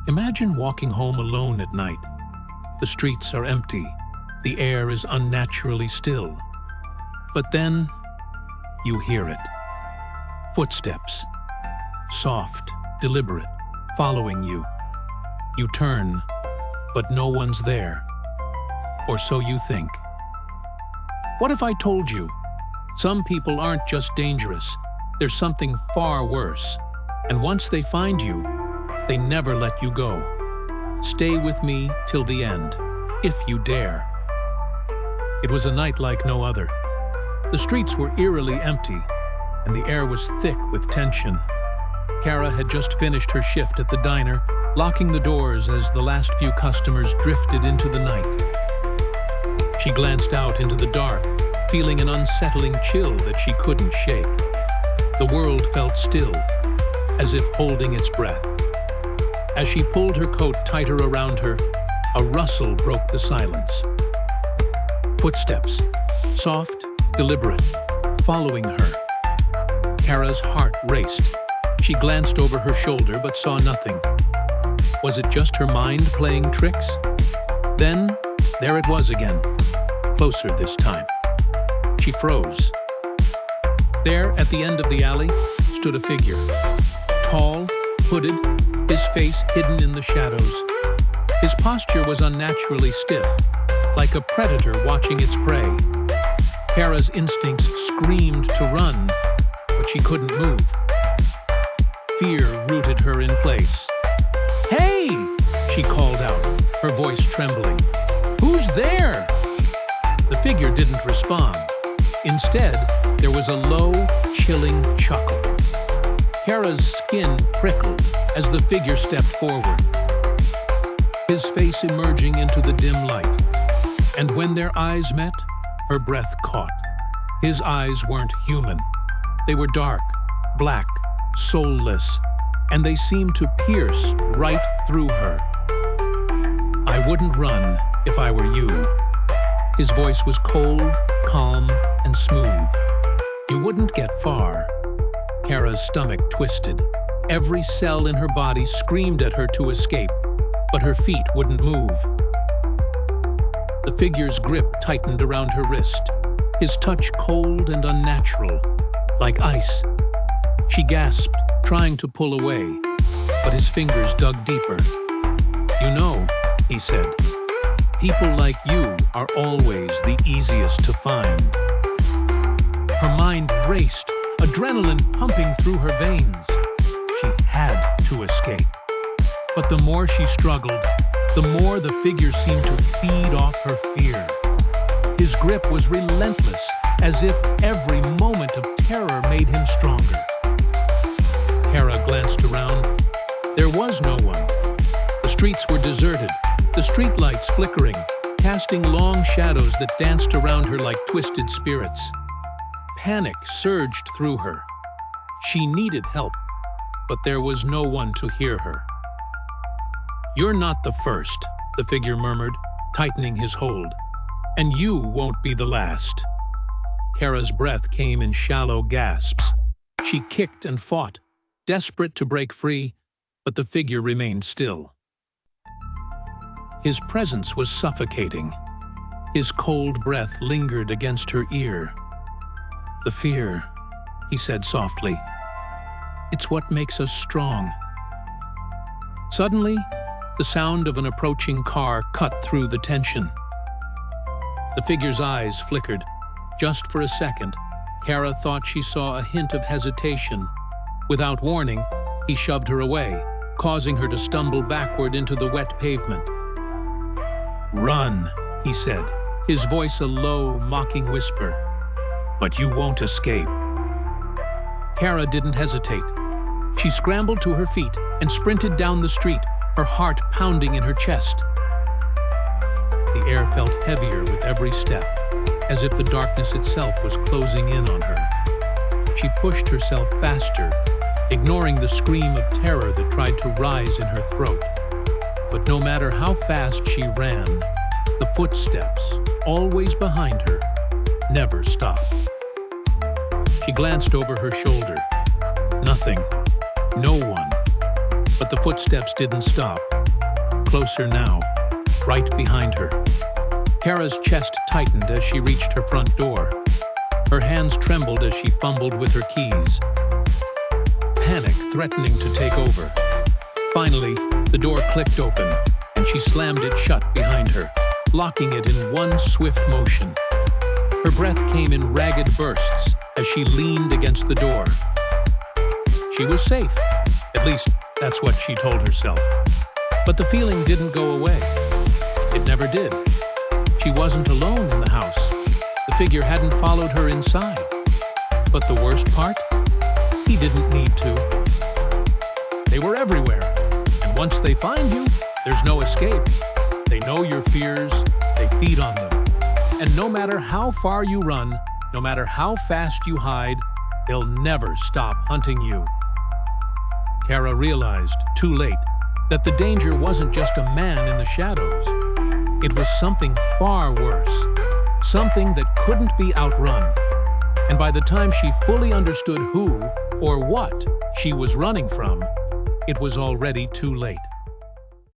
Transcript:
Imagine walking home alone at night. The streets are empty. The air is unnaturally still. But then, you hear it. Footsteps. Soft, deliberate, following you. You turn, but no one's there. Or so you think. What if I told you? Some people aren't just dangerous. There's something far worse. And once they find you, they never let you go. Stay with me till the end, if you dare. It was a night like no other. The streets were eerily empty, and the air was thick with tension. Kara had just finished her shift at the diner, locking the doors as the last few customers drifted into the night. She glanced out into the dark, feeling an unsettling chill that she couldn't shake. The world felt still, as if holding its breath. As she pulled her coat tighter around her, a rustle broke the silence. Footsteps, soft, deliberate, following her. Kara's heart raced. She glanced over her shoulder but saw nothing. Was it just her mind playing tricks? Then, there it was again, closer this time. She froze. There, at the end of the alley, stood a figure. Tall, hooded, his face hidden in the shadows. His posture was unnaturally stiff, like a predator watching its prey. Kara's instincts screamed to run, but she couldn't move. Fear rooted her in place. "Hey!" she called out, her voice trembling. "Who's there?" The figure didn't respond. Instead, there was a low, chilling chuckle. Kara's skin prickled as the figure stepped forward, his face emerging into the dim light. And when their eyes met, her breath caught. His eyes weren't human. They were dark, black, soulless, and they seemed to pierce right through her. "I wouldn't run if I were you." His voice was cold, calm, and smooth. "You wouldn't get far." Kara's stomach twisted. Every cell in her body screamed at her to escape, but her feet wouldn't move. The figure's grip tightened around her wrist, his touch cold and unnatural, like ice. She gasped, trying to pull away, but his fingers dug deeper. "You know," he said, "people like you are always the easiest to find." Her mind raced, adrenaline pumping through her veins. She had to escape. But the more she struggled, the more the figure seemed to feed off her fear. His grip was relentless, as if every moment of terror made him stronger. Kara glanced around. There was no one. The streets were deserted, the streetlights flickering, casting long shadows that danced around her like twisted spirits. Panic surged through her. She needed help, but there was no one to hear her. "You're not the first," the figure murmured, tightening his hold. "And you won't be the last." Kara's breath came in shallow gasps. She kicked and fought, desperate to break free, but the figure remained still. His presence was suffocating. His cold breath lingered against her ear. "The fear," he said softly. "It's what makes us strong." Suddenly, the sound of an approaching car cut through the tension. The figure's eyes flickered. Just for a second, Kara thought she saw a hint of hesitation. Without warning, he shoved her away, causing her to stumble backward into the wet pavement. "Run," he said, his voice a low, mocking whisper. "But you won't escape." Kara didn't hesitate. She scrambled to her feet and sprinted down the street, her heart pounding in her chest. The air felt heavier with every step, as if the darkness itself was closing in on her. She pushed herself faster, ignoring the scream of terror that tried to rise in her throat. But no matter how fast she ran, the footsteps, always behind her, never stopped. She glanced over her shoulder. Nothing. No one. But the footsteps didn't stop. Closer now, right behind her. Kara's chest tightened as she reached her front door. Her hands trembled as she fumbled with her keys. Panic threatening to take over. Finally, the door clicked open, and she slammed it shut behind her, locking it in one swift motion. Her breath came in ragged bursts as she leaned against the door. She was safe. At least, that's what she told herself. But the feeling didn't go away. It never did. She wasn't alone in the house. The figure hadn't followed her inside. But the worst part? He didn't need to. They were everywhere. And once they find you, there's no escape. They know your fears, they feed on them. And no matter how far you run, no matter how fast you hide, they'll never stop hunting you. Kara realized, too late, that the danger wasn't just a man in the shadows. It was something far worse, something that couldn't be outrun. And by the time she fully understood who or what she was running from, it was already too late.